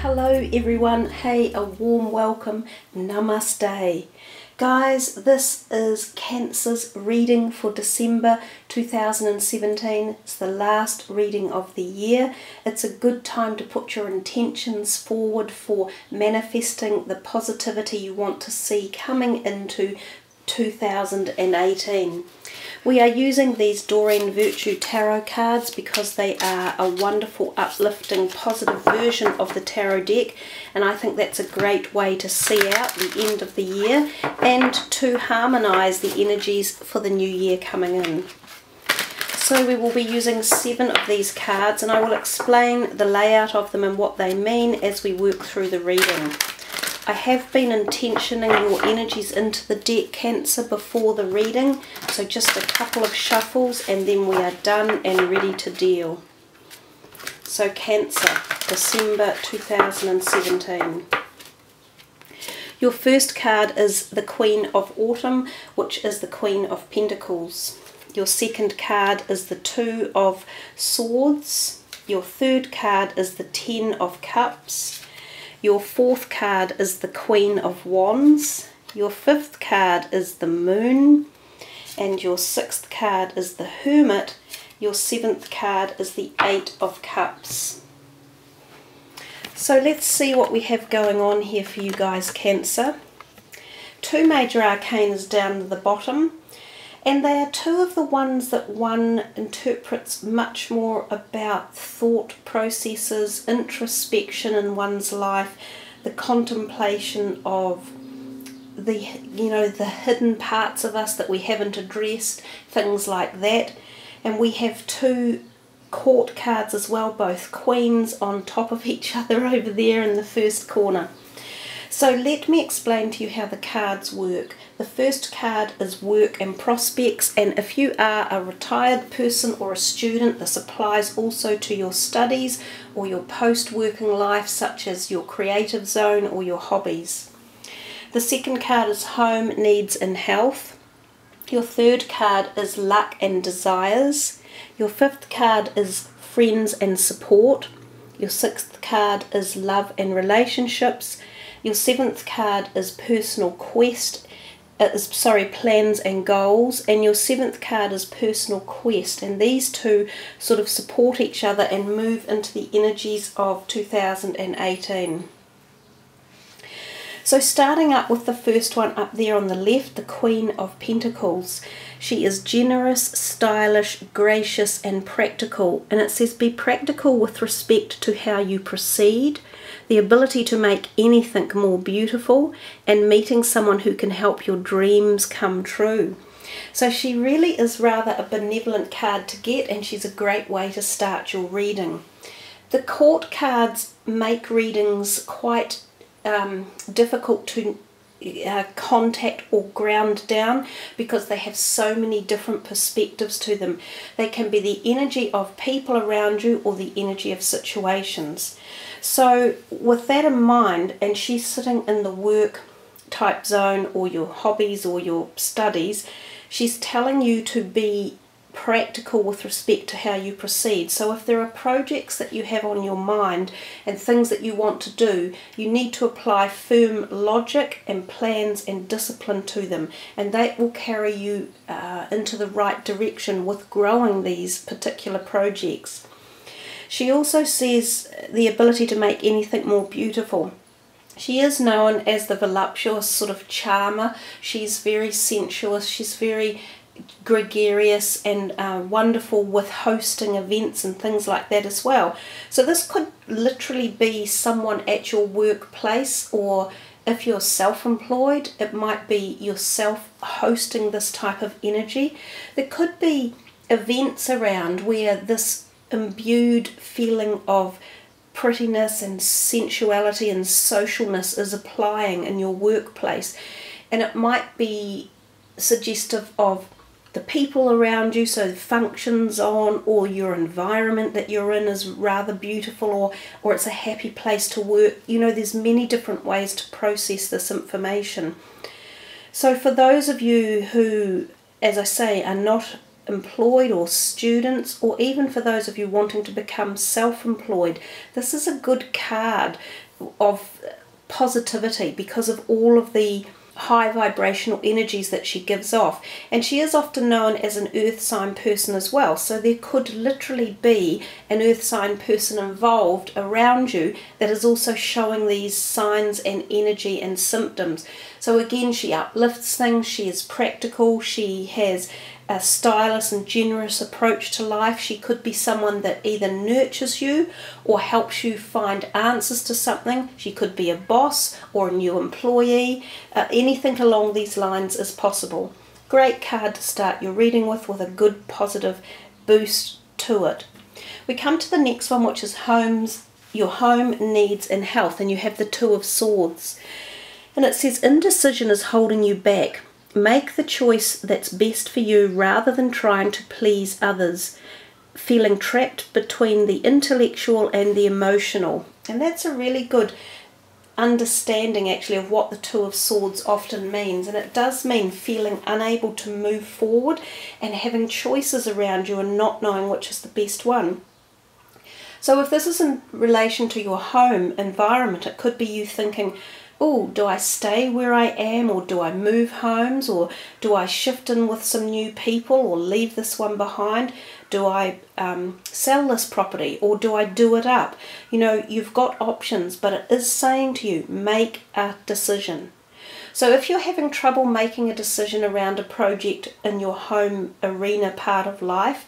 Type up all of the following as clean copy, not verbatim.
Hello everyone, hey, a warm welcome, namaste. Guys, this is Cancer's reading for December 2017. It's the last reading of the year. It's a good time to put your intentions forward for manifesting the positivity you want to see coming into 2018. We are using these Doreen Virtue Tarot cards because they are a wonderful, uplifting, positive version of the tarot deck, and I think that's a great way to see out the end of the year and to harmonise the energies for the new year coming in. So we will be using 7 of these cards, and I will explain the layout of them and what they mean as we work through the reading. I have been intentioning your energies into the deck, Cancer, before the reading, so just a couple of shuffles and then we are done and ready to deal. So Cancer, December 2017. Your first card is the Queen of Autumn, which is the Queen of Pentacles. Your second card is the Two of Swords. Your third card is the Ten of Cups. Your fourth card is the Queen of Wands. Your fifth card is the Moon. And your sixth card is the Hermit. Your seventh card is the Eight of Cups. So let's see what we have going on here for you guys, Cancer. 2 major arcanas down to the bottom. And they are 2 of the ones that one interprets much more about thought processes, introspection in one's life, the contemplation of the hidden parts of us that we haven't addressed, things like that. And we have 2 court cards as well, both queens on top of each other over there in the first corner. So let me explain to you how the cards work. The first card is work and prospects, and if you are a retired person or a student, this applies also to your studies or your post-working life, such as your creative zone or your hobbies. The second card is home, needs and health. Your third card is luck and desires. Your fifth card is friends and support. Your sixth card is love and relationships. Your seventh card is personal plans and goals, and your seventh card is personal quest, and these 2 sort of support each other and move into the energies of 2018. So starting up with the first one up there on the left, the Queen of Pentacles. She is generous, stylish, gracious and practical, and it says be practical with respect to how you proceed, the ability to make anything more beautiful, and meeting someone who can help your dreams come true. So she really is rather a benevolent card to get, and she's a great way to start your reading. The court cards make readings quite difficult to contact or ground down because they have so many different perspectives to them. They can be the energy of people around you or the energy of situations. So with that in mind, and she's sitting in the work type zone or your hobbies or your studies, she's telling you to be practical with respect to how you proceed. So if there are projects that you have on your mind and things that you want to do, you need to apply firm logic and plans and discipline to them, and that will carry you into the right direction with growing these particular projects. She also says the ability to make anything more beautiful. She is known as the voluptuous sort of charmer. She's very sensuous, she's very gregarious and wonderful with hosting events and things like that as well. So this could literally be someone at your workplace, or if you're self-employed, it might be yourself hosting this type of energy. There could be events around where this imbued feeling of prettiness and sensuality and socialness is applying in your workplace, and it might be suggestive of the people around you, so functions on, or your environment that you're in is rather beautiful, or it's a happy place to work. You know, there's many different ways to process this information. So for those of you who, as I say, are not employed or students, or even for those of you wanting to become self-employed, this is a good card of positivity because of all of the high vibrational energies that she gives off. And she is often known as an earth sign person as well, so there could literally be an earth sign person involved around you that is also showing these signs and energy and symptoms. So again, she uplifts things, she is practical, she has a stylish and generous approach to life. She could be someone that either nurtures you or helps you find answers to something. She could be a boss or a new employee. Anything along these lines is possible. Great card to start your reading with a good positive boost to it. We come to the next one, which is your home needs and health, and you have the Two of Swords. And it says indecision is holding you back. Make the choice that's best for you rather than trying to please others, feeling trapped between the intellectual and the emotional. And that's a really good understanding actually of what the Two of Swords often means. And it does mean feeling unable to move forward and having choices around you and not knowing which is the best one. So if this is in relation to your home environment, it could be you thinking, oh, do I stay where I am, or do I move homes, or do I shift in with some new people or leave this one behind? Do I sell this property, or do I do it up? You know, you've got options, but it is saying to you, make a decision. So if you're having trouble making a decision around a project in your home arena part of life,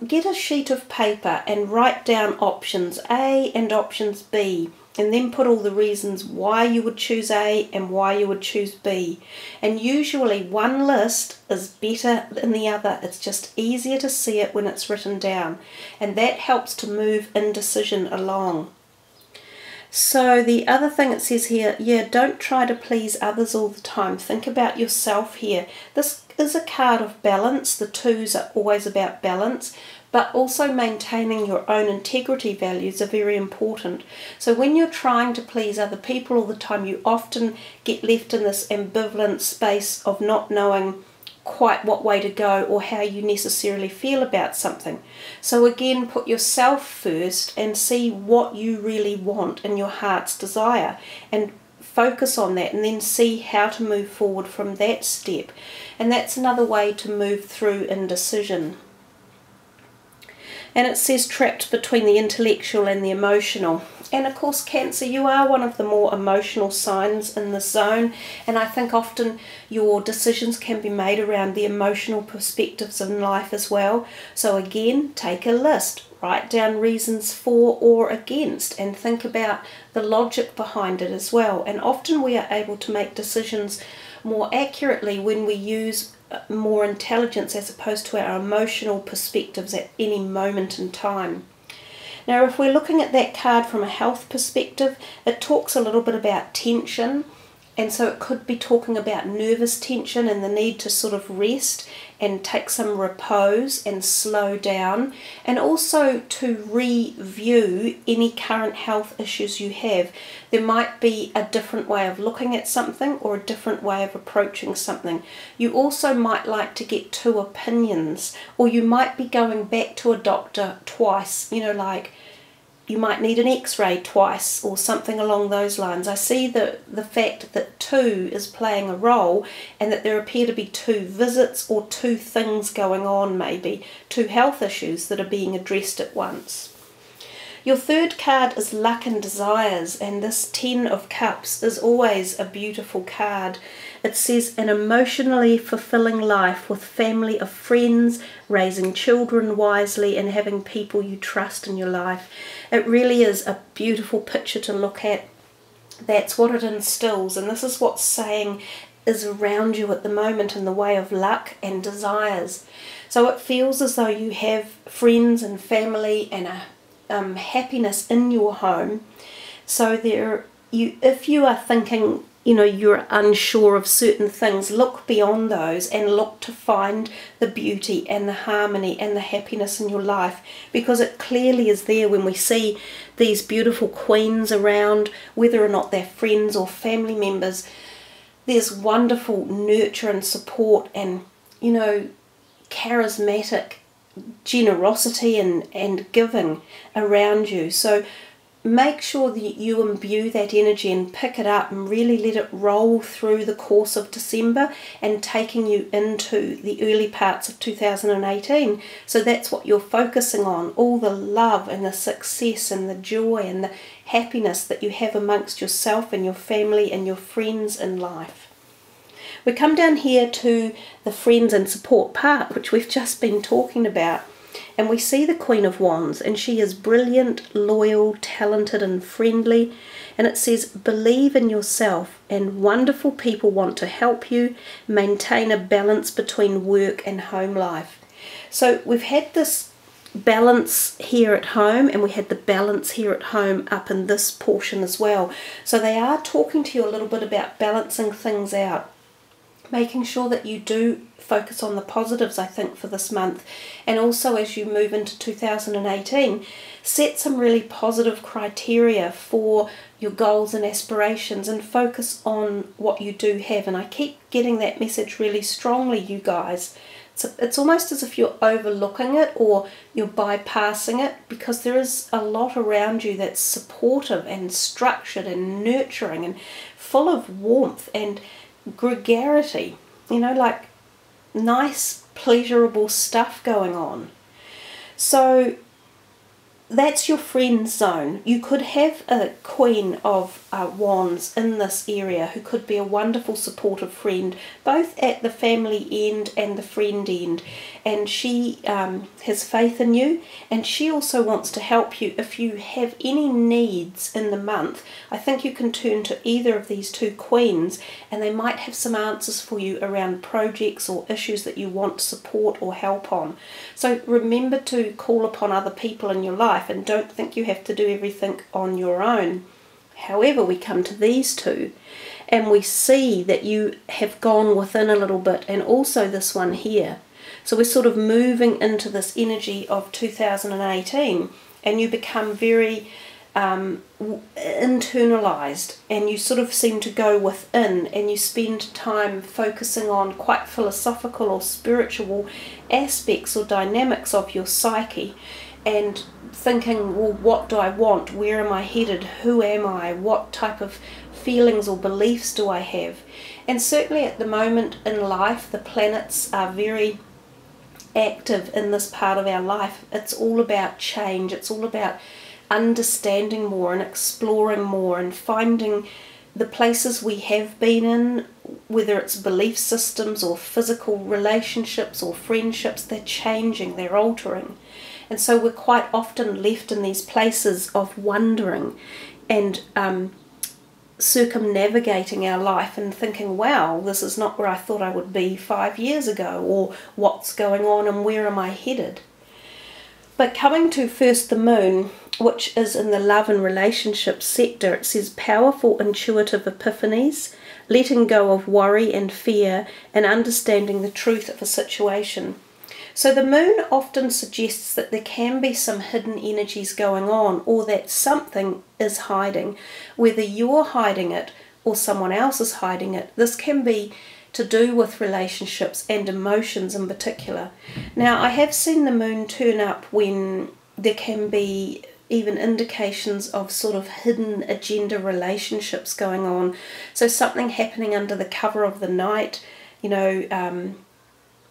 get a sheet of paper and write down options A and options B, and then put all the reasons why you would choose A and why you would choose B. And usually one list is better than the other. It's just easier to see it when it's written down, and that helps to move indecision along. So the other thing it says here, don't try to please others all the time. Think about yourself here. This is a card of balance. The twos are always about balance, but also maintaining your own integrity values are very important. So when you're trying to please other people all the time, you often get left in this ambivalent space of not knowing quite what way to go or how you necessarily feel about something. So again, put yourself first and see what you really want in your heart's desire, and focus on that, and then see how to move forward from that step. And that's another way to move through indecision. And it says trapped between the intellectual and the emotional. And of course, Cancer, you are one of the more emotional signs in this zone, and I think often your decisions can be made around the emotional perspectives in life as well. So again, take a list, write down reasons for or against, and think about the logic behind it as well. And often we are able to make decisions more accurately when we use more intelligence as opposed to our emotional perspectives at any moment in time. Now, if we're looking at that card from a health perspective, it talks a little bit about tension, and so it could be talking about nervous tension and the need to sort of rest and take some repose and slow down, and also to review any current health issues you have. There might be a different way of looking at something or a different way of approaching something. You also might like to get two opinions, or you might be going back to a doctor twice, you know, like you might need an x-ray twice or something along those lines. I see the fact that two is playing a role, and that there appear to be two visits or two things going on, maybe two health issues that are being addressed at once. Your third card is Luck and Desires, and this 10 of Cups is always a beautiful card. It says an emotionally fulfilling life with family of friends, raising children wisely, and having people you trust in your life. It really is a beautiful picture to look at. That's what it instills, and this is what's saying is around you at the moment in the way of luck and desires. So it feels as though you have friends and family and a happiness in your home. So if you are thinking, you know, you're unsure of certain things, look beyond those and look to find the beauty and the harmony and the happiness in your life, because it clearly is there when we see these beautiful queens around, whether or not they're friends or family members. There's wonderful nurture and support and, you know, charismatic generosity and giving around you. So make sure that you imbue that energy and pick it up and really let it roll through the course of December and taking you into the early parts of 2018. So that's what you're focusing on, all the love and the success and the joy and the happiness that you have amongst yourself and your family and your friends in life. We come down here to the friends and support part, which we've just been talking about. And we see the Queen of Wands, and she is brilliant, loyal, talented and friendly. And it says, believe in yourself, and wonderful people want to help you maintain a balance between work and home life. So we've had this balance here at home, and we had the balance here at home up in this portion as well. So they are talking to you a little bit about balancing things out, making sure that you do focus on the positives, I think, for this month. And also as you move into 2018, set some really positive criteria for your goals and aspirations and focus on what you do have. And I keep getting that message really strongly, you guys. It's almost as if you're overlooking it or you're bypassing it, because there is a lot around you that's supportive and structured and nurturing and full of warmth and gregarity, you know, like nice, pleasurable stuff going on. So that's your friend zone. You could have a Queen of Wands in this area who could be a wonderful supportive friend, both at the family end and the friend end. And she has faith in you, and she also wants to help you. If you have any needs in the month, I think you can turn to either of these two queens, and they might have some answers for you around projects or issues that you want support or help on. So remember to call upon other people in your life, and don't think you have to do everything on your own. However, we come to these two and we see that you have gone within a little bit, and also this one here. So we're sort of moving into this energy of 2018, and you become very internalized, and you sort of seem to go within, and you spend time focusing on quite philosophical or spiritual aspects or dynamics of your psyche, and thinking, well, what do I want? Where am I headed? Who am I? What type of feelings or beliefs do I have? And certainly at the moment in life, the planets are very active in this part of our life. It's all about change. It's all about understanding more and exploring more and finding the places we have been in, whether it's belief systems or physical relationships or friendships. They're changing, they're altering. And so we're quite often left in these places of wondering and circumnavigating our life and thinking, wow, this is not where I thought I would be 5 years ago, or what's going on and where am I headed? But coming to first the moon, which is in the love and relationship sector, it says powerful intuitive epiphanies, letting go of worry and fear, and understanding the truth of a situation. So the moon often suggests that there can be some hidden energies going on, or that something is hiding, whether you're hiding it or someone else is hiding it. This can be to do with relationships and emotions in particular. Now, I have seen the moon turn up when there can be even indications of sort of hidden agenda relationships going on. So something happening under the cover of the night, you know,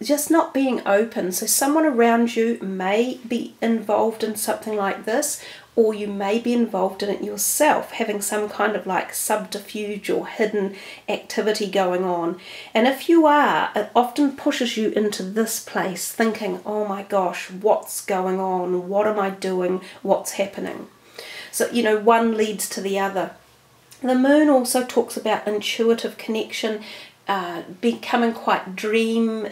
just not being open. So someone around you may be involved in something like this, or you may be involved in it yourself, having some kind of like subterfuge or hidden activity going on. And if you are, it often pushes you into this place thinking, oh my gosh, what's going on? What am I doing? What's happening? So, you know, one leads to the other. The moon also talks about intuitive connection, becoming quite dream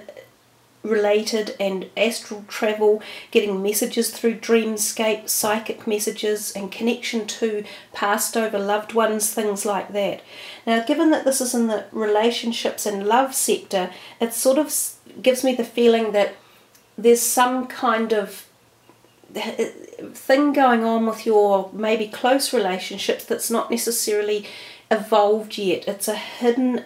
related and astral travel, getting messages through dreamscape, psychic messages, and connection to passed over loved ones, things like that. Now, given that this is in the relationships and love sector, it sort of gives me the feeling that there's some kind of thing going on with your maybe close relationships that's not necessarily evolved yet. It's a hidden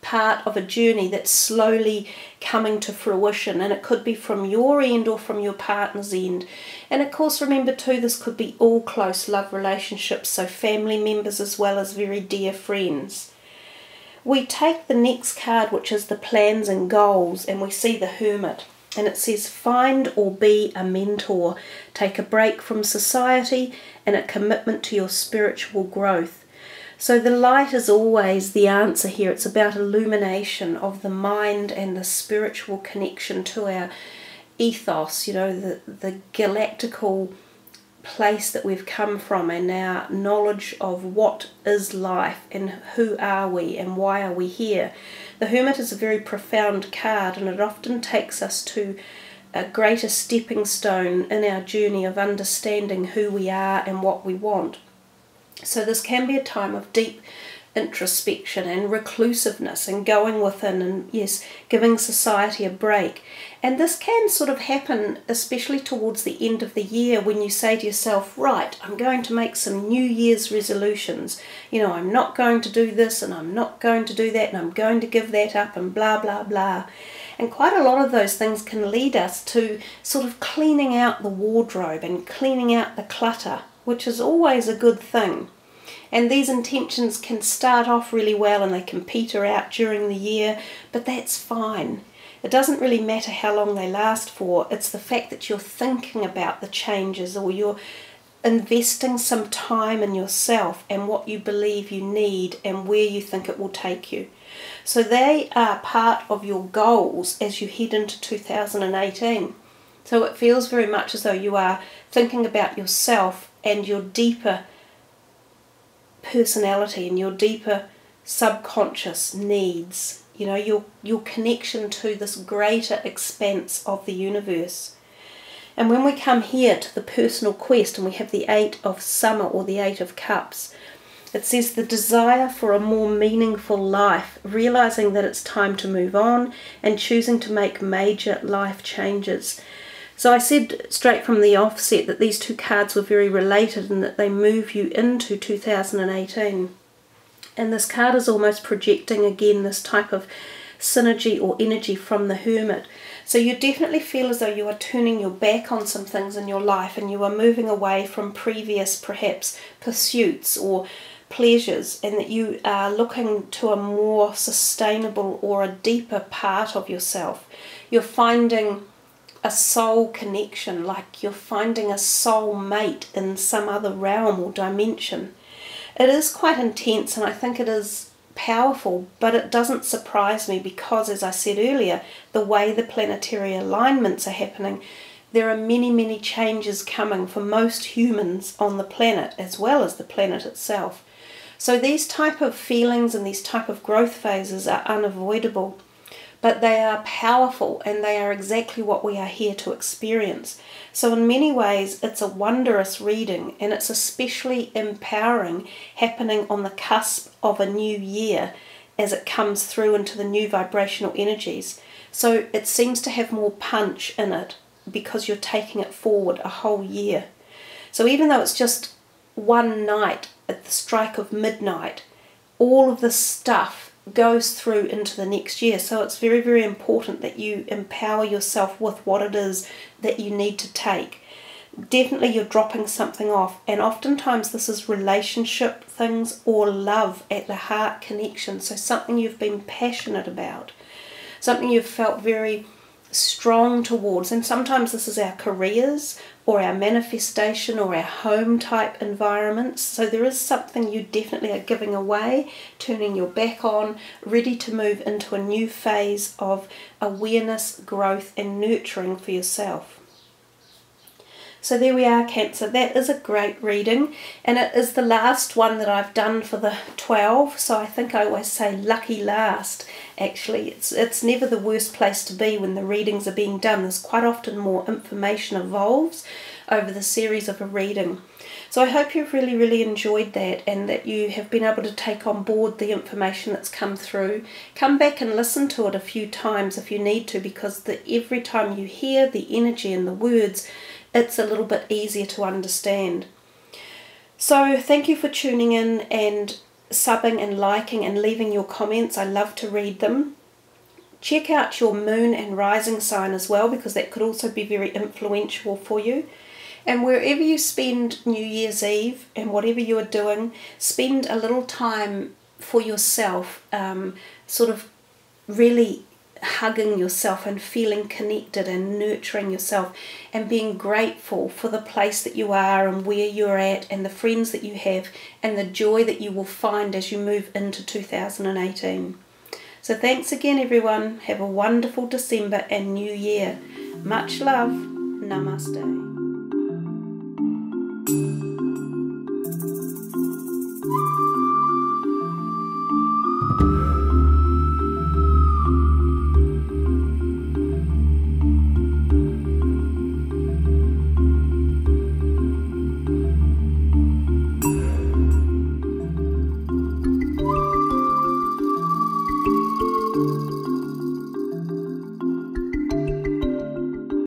part of a journey that's slowly coming to fruition, and it could be from your end or from your partner's end. And of course, remember too, this could be all close love relationships, so family members as well as very dear friends. We take the next card, which is the plans and goals, and we see the Hermit. And it says, find or be a mentor. Take a break from society and a commitment to your spiritual growth. So the light is always the answer here. It's about illumination of the mind and the spiritual connection to our ethos, you know, the galactical place that we've come from, and our knowledge of what is life and who are we and why are we here. The Hermit is a very profound card, and it often takes us to a greater stepping stone in our journey of understanding who we are and what we want. So this can be a time of deep introspection and reclusiveness and going within and, yes, giving society a break. And this can sort of happen especially towards the end of the year, when you say to yourself, right, I'm going to make some New Year's resolutions. You know, I'm not going to do this and I'm not going to do that and I'm going to give that up and blah, blah, blah. And quite a lot of those things can lead us to sort of cleaning out the wardrobe and cleaning out the clutter, which is always a good thing. And these intentions can start off really well and they can peter out during the year, but that's fine. It doesn't really matter how long they last for. It's the fact that you're thinking about the changes, or you're investing some time in yourself and what you believe you need and where you think it will take you. So they are part of your goals as you head into 2018. So it feels very much as though you are thinking about yourself and your deeper personality and your deeper subconscious needs, you know, your connection to this greater expanse of the universe. And when we come here to the personal quest and we have the 8 of Summer, or the 8 of Cups, it says the desire for a more meaningful life, realizing that it's time to move on and choosing to make major life changes. So I said straight from the offset that these two cards were very related and that they move you into 2018. And this card is almost projecting again this type of synergy or energy from the Hermit. So you definitely feel as though you are turning your back on some things in your life and you are moving away from previous perhaps pursuits or pleasures, and that you are looking to a more sustainable or a deeper part of yourself. You're finding a soul connection, like you're finding a soul mate in some other realm or dimension. It is quite intense and I think it is powerful, but it doesn't surprise me because, as I said earlier, the way the planetary alignments are happening, there are many, many changes coming for most humans on the planet as well as the planet itself. So these type of feelings and these type of growth phases are unavoidable, but they are powerful and they are exactly what we are here to experience. So in many ways it's a wondrous reading, and it's especially empowering, happening on the cusp of a new year as it comes through into the new vibrational energies. So it seems to have more punch in it because you're taking it forward a whole year. So even though it's just one night at the strike of midnight, all of this stuff goes through into the next year. So it's very, very important that you empower yourself with what it is that you need to take. Definitely you're dropping something off, and oftentimes this is relationship things or love at the heart connection. So something you've been passionate about, something you've felt very strong towards, and sometimes this is our careers or our manifestation or our home type environments. So there is something you definitely are giving away, turning your back on, ready to move into a new phase of awareness, growth and nurturing for yourself. So there we are, Cancer. That is a great reading, and it is the last one that I've done for the 12, so I think I always say lucky last. Actually, it's never the worst place to be when the readings are being done. There's quite often more information evolves over the series of a reading. So I hope you've really, really enjoyed that, and that you have been able to take on board the information that's come through. Come back and listen to it a few times if you need to, because every time you hear the energy and the words, it's a little bit easier to understand. So thank you for tuning in, and subbing and liking and leaving your comments. I love to read them. Check out your moon and rising sign as well, because that could also be very influential for you. And wherever you spend New Year's Eve and whatever you are doing, spend a little time for yourself, sort of really hugging yourself and feeling connected and nurturing yourself and being grateful for the place that you are and where you're at and the friends that you have and the joy that you will find as you move into 2018. So thanks again, everyone. Have a wonderful December and New Year. Much love. Namaste.